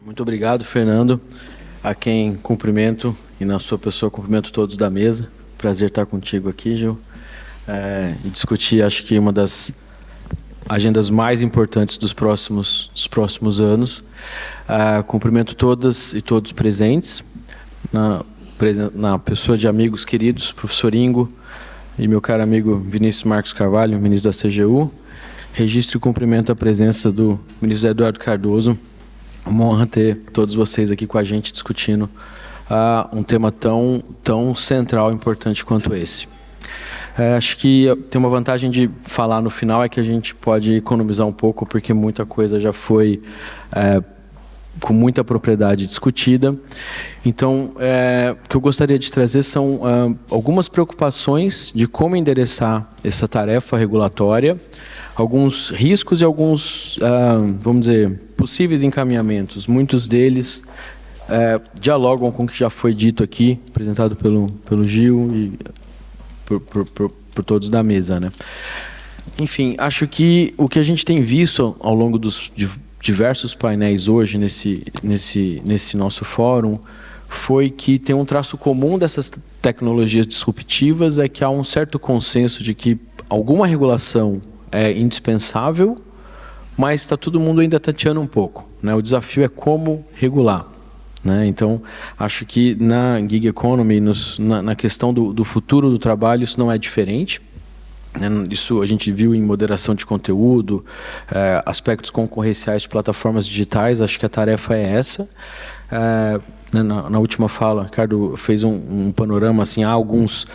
Muito obrigado, Fernando, a quem cumprimento e na sua pessoa cumprimento todos da mesa. Prazer estar contigo aqui, Gil, e discutir, acho que uma das agendas mais importantes dos próximos anos. Cumprimento todas e todos presentes, na pessoa de amigos queridos, professor Ingo e meu caro amigo Vinícius Marcos Carvalho, ministro da CGU. Registro e cumprimento a presença do ministro Eduardo Cardoso. Uma honra ter todos vocês aqui com a gente discutindo um tema tão central e importante quanto esse. Acho que tem uma vantagem de falar no final, é que a gente pode economizar um pouco, porque muita coisa já foi com muita propriedade discutida. Então, o que eu gostaria de trazer são algumas preocupações de como endereçar essa tarefa regulatória, alguns riscos e alguns, vamos dizer, possíveis encaminhamentos. Muitos deles dialogam com o que já foi dito aqui, apresentado pelo Gil e por todos da mesa, né? Enfim, acho que o que a gente tem visto ao longo dos diversos painéis hoje nesse nosso fórum foi que tem um traço comum dessas tecnologias disruptivas, é que há um certo consenso de que alguma regulação é indispensável, mas está todo mundo ainda tateando um pouco, né? O desafio é como regular, né? Então, acho que na gig economy, na questão do futuro do trabalho, isso não é diferente. Isso a gente viu em moderação de conteúdo, aspectos concorrenciais de plataformas digitais. Acho que a tarefa é essa. Na última fala, o Ricardo fez um panorama, assim, há alguns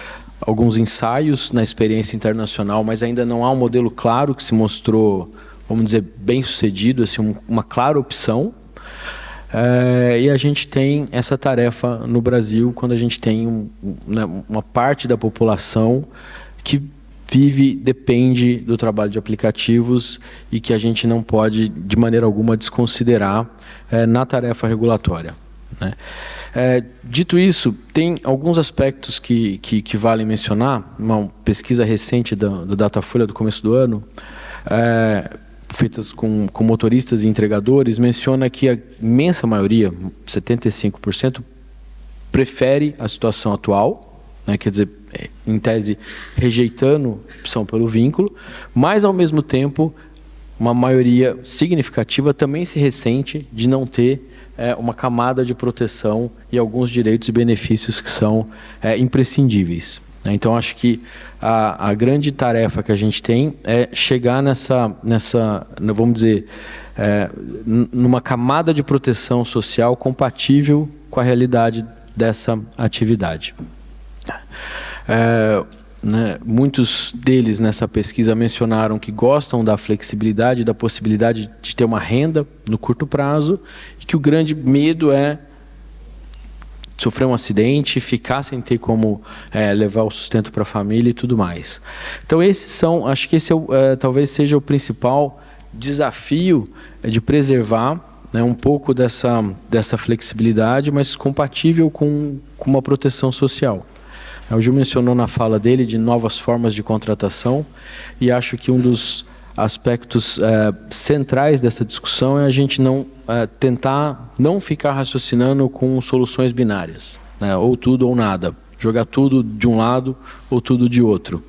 ensaios na experiência internacional, mas ainda não há um modelo claro que se mostrou, vamos dizer, bem sucedido, assim, uma clara opção. E a gente tem essa tarefa no Brasil, quando a gente tem uma parte da população que depende do trabalho de aplicativos e que a gente não pode, de maneira alguma, desconsiderar na tarefa regulatória, né? Dito isso, tem alguns aspectos que valem mencionar. Uma pesquisa recente do Datafolha do começo do ano, feitas com motoristas e entregadores, menciona que a imensa maioria, 75%, prefere a situação atual, né? Quer dizer, em tese, rejeitando a opção pelo vínculo, mas, ao mesmo tempo, uma maioria significativa também se ressente de não ter uma camada de proteção e alguns direitos e benefícios que são imprescindíveis. Então, acho que a grande tarefa que a gente tem é chegar nessa vamos dizer, numa camada de proteção social compatível com a realidade dessa atividade. Muitos deles nessa pesquisa mencionaram que gostam da flexibilidade, da possibilidade de ter uma renda no curto prazo, e que o grande medo é sofrer um acidente, ficar sem ter como levar o sustento para a família e tudo mais. Então, acho que esse talvez seja o principal desafio, de preservar, né, um pouco dessa flexibilidade, mas compatível com uma proteção social. O Gil mencionou na fala dele de novas formas de contratação, e acho que um dos aspectos centrais dessa discussão é a gente tentar não ficar raciocinando com soluções binárias, né? Ou tudo ou nada, jogar tudo de um lado ou tudo de outro,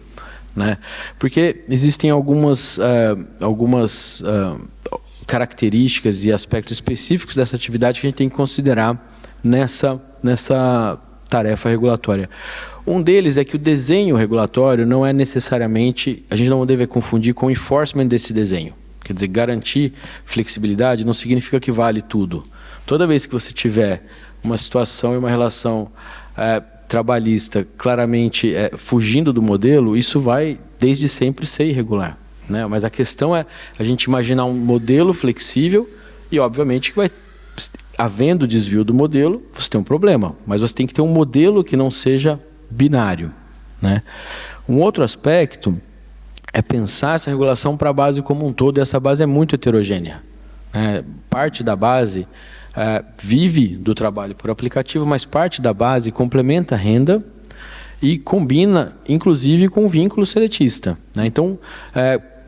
né? Porque existem algumas características e aspectos específicos dessa atividade que a gente tem que considerar nessa tarefa regulatória. Um deles é que o desenho regulatório não é necessariamente, a gente não deve confundir com o enforcement desse desenho. Quer dizer, garantir flexibilidade não significa que vale tudo. Toda vez que você tiver uma situação e uma relação trabalhista claramente fugindo do modelo, isso vai desde sempre ser irregular, né? Mas a questão é a gente imaginar um modelo flexível e, obviamente, que vai havendo desvio do modelo, você tem um problema, mas você tem que ter um modelo que não seja binário, né? Um outro aspecto é pensar essa regulação para a base como um todo, e essa base é muito heterogênea, né? Parte da base vive do trabalho por aplicativo, mas parte da base complementa a renda e combina, inclusive, com o vínculo seletista, né? Então,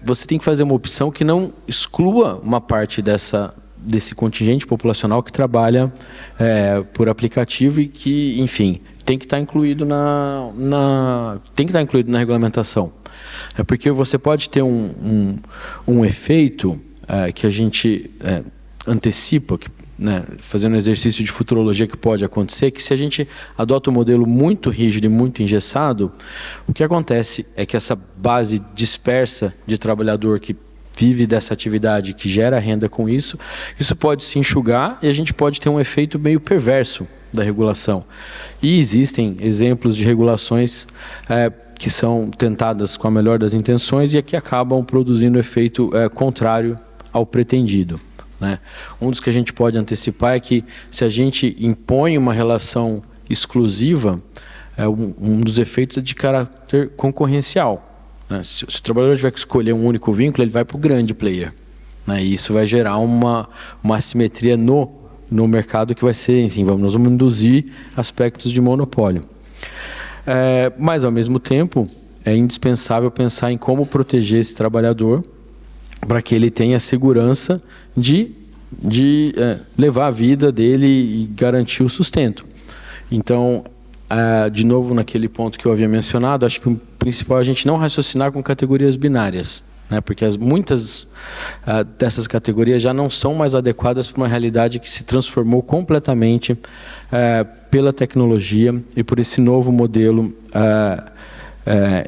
você tem que fazer uma opção que não exclua uma parte desse contingente populacional que trabalha por aplicativo e que, enfim, tem que estar incluído tem que estar incluído na regulamentação. É porque você pode ter um efeito que a gente antecipa, fazendo um exercício de futurologia que pode acontecer, que se a gente adota um modelo muito rígido e muito engessado, o que acontece é que essa base dispersa de trabalhador que vive dessa atividade, que gera renda com isso pode se enxugar e a gente pode ter um efeito meio perverso da regulação. E existem exemplos de regulações que são tentadas com a melhor das intenções e que acabam produzindo efeito contrário ao pretendido. Um dos que a gente pode antecipar é que, se a gente impõe uma relação exclusiva, um dos efeitos é de caráter concorrencial. Se o trabalhador tiver que escolher um único vínculo, ele vai para o grande player. E isso vai gerar uma assimetria no mercado que vai ser, enfim, nós vamos induzir aspectos de monopólio. Mas, ao mesmo tempo, é indispensável pensar em como proteger esse trabalhador para que ele tenha segurança de levar a vida dele e garantir o sustento. Então, de novo, naquele ponto que eu havia mencionado, acho que o principal é a gente não raciocinar com categorias binárias, porque muitas dessas categorias já não são mais adequadas para uma realidade que se transformou completamente pela tecnologia e por esse novo modelo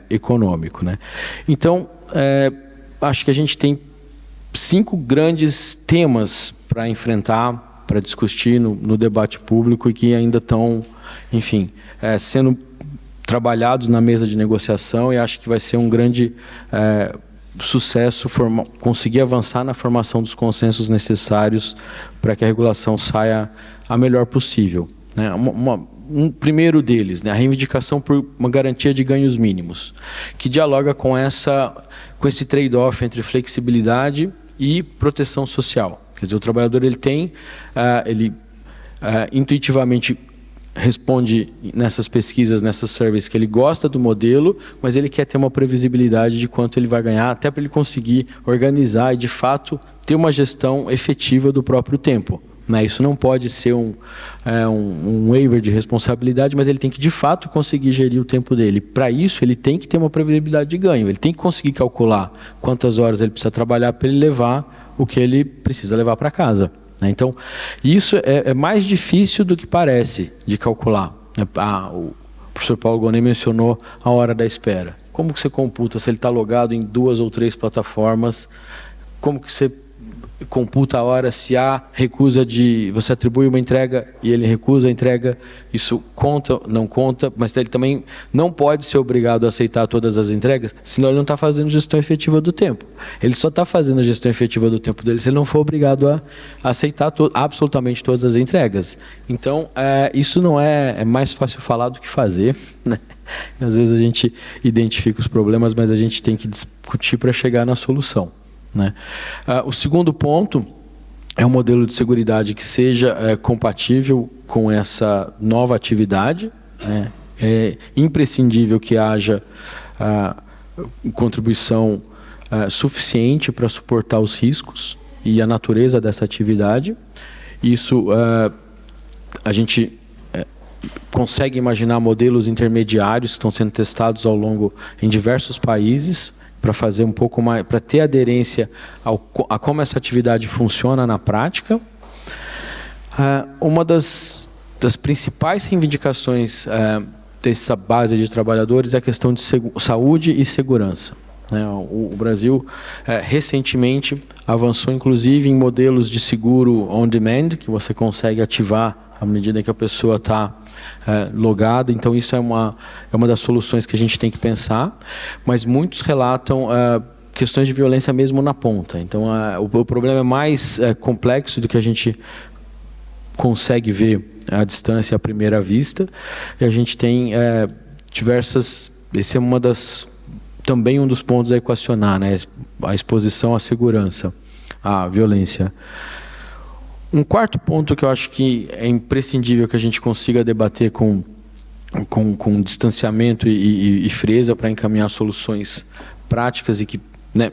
econômico. Então, acho que a gente tem 5 grandes temas para enfrentar, para discutir no debate público e que ainda estão, enfim, sendo trabalhados na mesa de negociação, e acho que vai ser um grande sucesso conseguir avançar na formação dos consensos necessários para que a regulação saia a melhor possível. Um primeiro deles, a reivindicação por uma garantia de ganhos mínimos, que dialoga com esse trade-off entre flexibilidade e proteção social. Quer dizer, o trabalhador ele intuitivamente responde nessas pesquisas, nessas surveys, que ele gosta do modelo, mas ele quer ter uma previsibilidade de quanto ele vai ganhar, até para ele conseguir organizar e, de fato, ter uma gestão efetiva do próprio tempo. Isso não pode ser um waiver de responsabilidade, mas ele tem que, de fato, conseguir gerir o tempo dele. Para isso, ele tem que ter uma previsibilidade de ganho. Ele tem que conseguir calcular quantas horas ele precisa trabalhar para ele levar o que ele precisa levar para casa. Então, isso é mais difícil do que parece de calcular. O professor Paulo Gonet mencionou a hora da espera. Como que você computa se ele está logado em 2 ou 3 plataformas? Como que você computa a hora se há recusa você atribui uma entrega e ele recusa a entrega? Isso conta, não conta, mas ele também não pode ser obrigado a aceitar todas as entregas, senão ele não está fazendo gestão efetiva do tempo. Ele só está fazendo a gestão efetiva do tempo dele se ele não for obrigado a aceitar absolutamente todas as entregas. Então, isso não é mais fácil falar do que fazer, Às vezes a gente identifica os problemas, mas a gente tem que discutir para chegar na solução. O segundo ponto é um modelo de seguridade que seja compatível com essa nova atividade. É imprescindível que haja contribuição suficiente para suportar os riscos e a natureza dessa atividade. Isso a gente consegue imaginar modelos intermediários que estão sendo testados em diversos países, para fazer um pouco mais, para ter aderência a como essa atividade funciona na prática. Uma das principais reivindicações dessa base de trabalhadores é a questão de saúde e segurança. O Brasil recentemente avançou, inclusive, em modelos de seguro on demand, que você consegue ativar à medida que a pessoa está logada. Então, isso é uma das soluções que a gente tem que pensar, mas muitos relatam questões de violência mesmo na ponta. Então, o problema é mais complexo do que a gente consegue ver à distância, à primeira vista, e a gente tem diversas... Esse é também um dos pontos a equacionar, a exposição à segurança, à violência. Um quarto ponto que eu acho que é imprescindível que a gente consiga debater com distanciamento e frieza para encaminhar soluções práticas e que,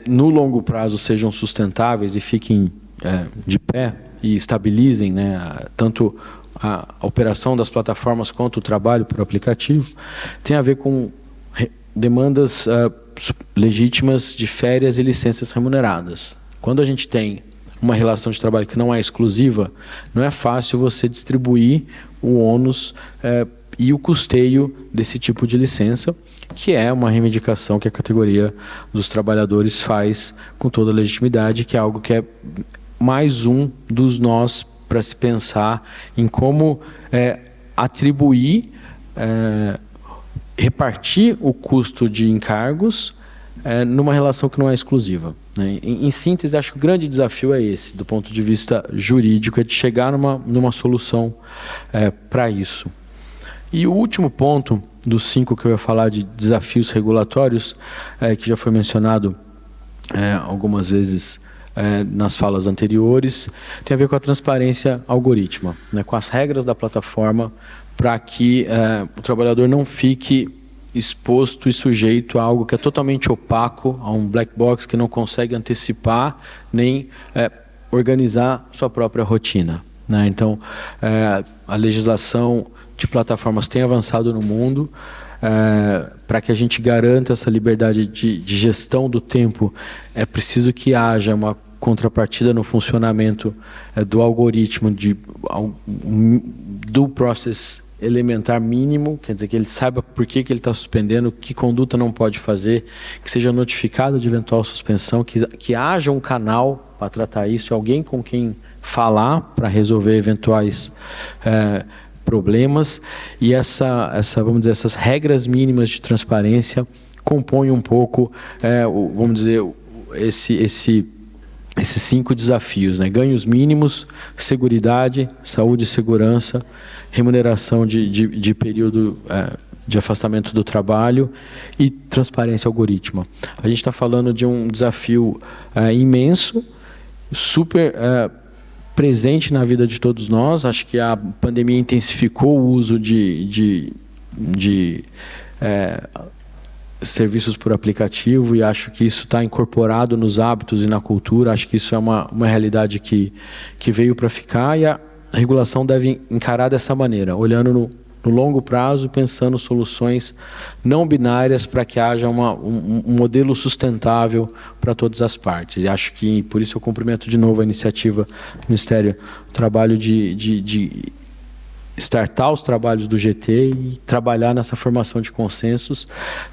no longo prazo, sejam sustentáveis e fiquem de pé e estabilizem, né, tanto a operação das plataformas quanto o trabalho por aplicativo, tem a ver com demandas legítimas de férias e licenças remuneradas. Quando a gente tem uma relação de trabalho que não é exclusiva, não é fácil você distribuir o ônus e o custeio desse tipo de licença, que é uma reivindicação que a categoria dos trabalhadores faz com toda a legitimidade, que é algo que é mais um dos nós para se pensar em como atribuir, repartir o custo de encargos numa relação que não é exclusiva, né? Em síntese, acho que o grande desafio é esse, do ponto de vista jurídico, é de chegar numa solução para isso. E o último ponto, dos 5 que eu ia falar de desafios regulatórios, que já foi mencionado algumas vezes nas falas anteriores, tem a ver com a transparência algorítmica, né, com as regras da plataforma, para que o trabalhador não fique exposto e sujeito a algo que é totalmente opaco, a um black box que não consegue antecipar nem organizar sua própria rotina, né? Então, a legislação de plataformas tem avançado no mundo para que a gente garanta essa liberdade de gestão do tempo. É preciso que haja uma contrapartida no funcionamento do algoritmo, do process elementar mínimo, quer dizer, que ele saiba por que ele está suspendendo, que conduta não pode fazer, que seja notificado de eventual suspensão, que haja um canal para tratar isso, alguém com quem falar para resolver eventuais problemas, e vamos dizer, essas regras mínimas de transparência compõem um pouco, vamos dizer, esses 5 desafios, né? Ganhos mínimos, seguridade, saúde e segurança, remuneração de período de afastamento do trabalho e transparência algorítmica. A gente está falando de um desafio imenso, super presente na vida de todos nós. Acho que a pandemia intensificou o uso de serviços por aplicativo, e acho que isso está incorporado nos hábitos e na cultura. Acho que isso é uma realidade que veio para ficar, e a regulação deve encarar dessa maneira, olhando no longo prazo, pensando soluções não binárias para que haja um modelo sustentável para todas as partes. E acho que, por isso, eu cumprimento de novo a iniciativa do Ministério do Trabalho de startar os trabalhos do GT e trabalhar nessa formação de consensos.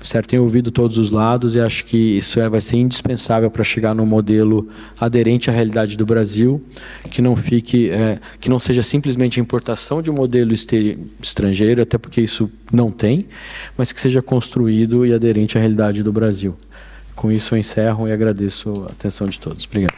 Certo? Tenho ouvido todos os lados e acho que isso vai ser indispensável para chegar num modelo aderente à realidade do Brasil, que não seja simplesmente a importação de um modelo estrangeiro, até porque isso não tem, mas que seja construído e aderente à realidade do Brasil. Com isso eu encerro e agradeço a atenção de todos. Obrigado.